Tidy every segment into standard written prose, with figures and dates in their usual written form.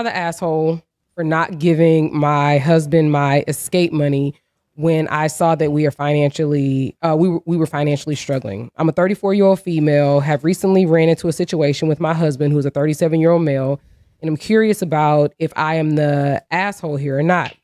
the asshole for not giving my husband my escape money when I saw that we were financially struggling. I'm a 34-year-old female, have recently ran into a situation with my husband, who's a 37-year-old male, and I'm curious about if I am the asshole here or not.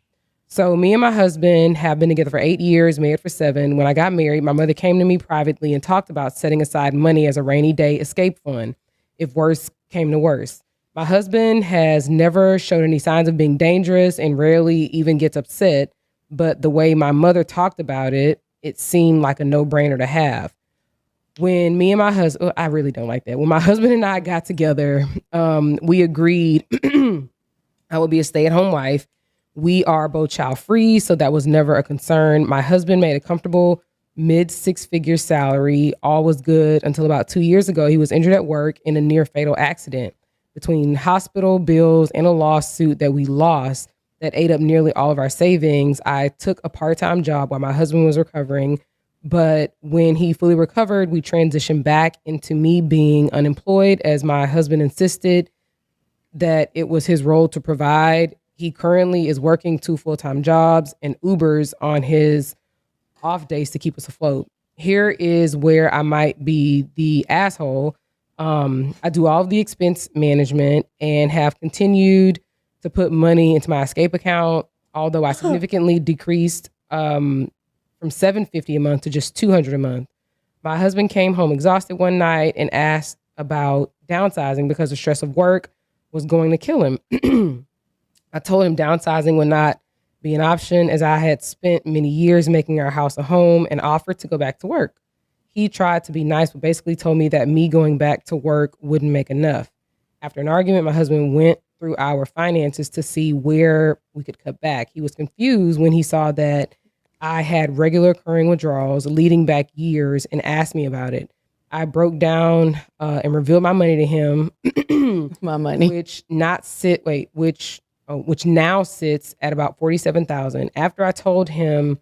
So me and my husband have been together for 8 years, married for 7. When I got married, my mother came to me privately and talked about setting aside money as a rainy day escape fund if worse came to worse. My husband has never showed any signs of being dangerous and rarely even gets upset, but the way my mother talked about it, it seemed like a no-brainer to have. When me and my husband, I really don't like that. When my husband and I got together, we agreed I would be a stay-at-home wife. We are both child-free, so that was never a concern. My husband made a comfortable mid-six-figure salary. All was good until about 2 years ago. He was injured at work in a near-fatal accident. Between hospital bills and a lawsuit that we lost that ate up nearly all of our savings, I took a part-time job while my husband was recovering. But when he fully recovered, we transitioned back into me being unemployed as my husband insisted that it was his role to provide. He currently is working 2 full-time jobs and Ubers on his off days to keep us afloat. Here is where I might be the asshole. I do all of the expense management and have continued to put money into my escape account, although I significantly decreased from $750 a month to just $200 a month. My husband came home exhausted one night and asked about downsizing because the stress of work was going to kill him. I told him downsizing would not be an option as I had spent many years making our house a home and offered to go back to work. He tried to be nice, but basically told me that me going back to work wouldn't make enough. After an argument, my husband went through our finances to see where we could cut back. He was confused when he saw that I had regular occurring withdrawals leading back years and asked me about it. I broke down and revealed my money to him. My money. Which now sits at about $47,000. After I told him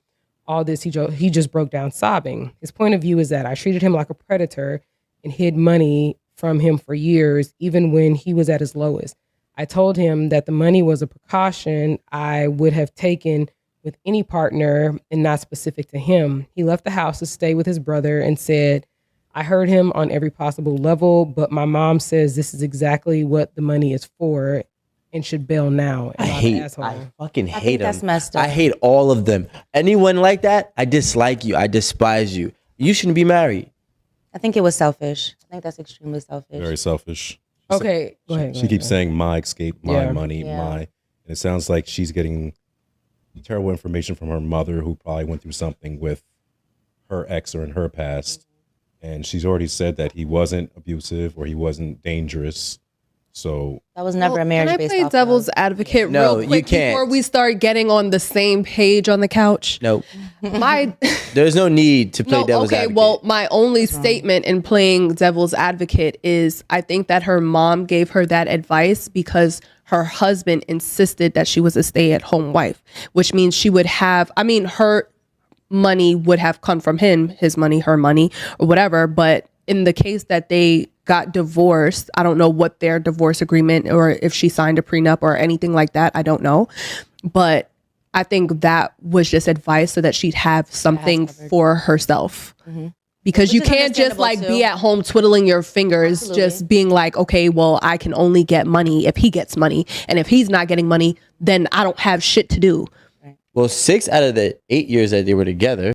all this, he just broke down sobbing. His point of view is that I treated him like a predator and hid money from him for years, even when he was at his lowest. I told him that the money was a precaution I would have taken with any partner and not specific to him. He left the house to stay with his brother and said, I heard him on every possible level, but my mom says this is exactly what the money is for and should bail now. I fucking hate them. That's messed up. I hate all of them. Anyone like that, I dislike you. I despise you. You shouldn't be married. I think it was selfish. I think that's extremely selfish. Very selfish. Okay, go ahead. She keeps saying my escape, my money, my. And it sounds like she's getting terrible information from her mother, who probably went through something with her ex or in her past. And she's already said that he wasn't abusive or he wasn't dangerous. So that was never a marriage. Can I play devil's advocate No, real quick you can't. before we start getting on the same page on the couch? No. My There's no need to play devil's advocate. Well, my only statement in playing devil's advocate is I think that her mom gave her that advice because her husband insisted that she was a stay-at-home wife, which means she would have, her money would have come from him, his money, her money, or whatever. But in the case that they got divorced, I don't know what their divorce agreement or if she signed a prenup or anything like that. I don't know. But I think that was just advice so that she'd have something for herself. Mm-hmm. Because you can't just be at home twiddling your fingers, just being like, okay, well, I can only get money if he gets money. And if he's not getting money, then I don't have shit to do. Well, 6 out of the 8 years that they were together,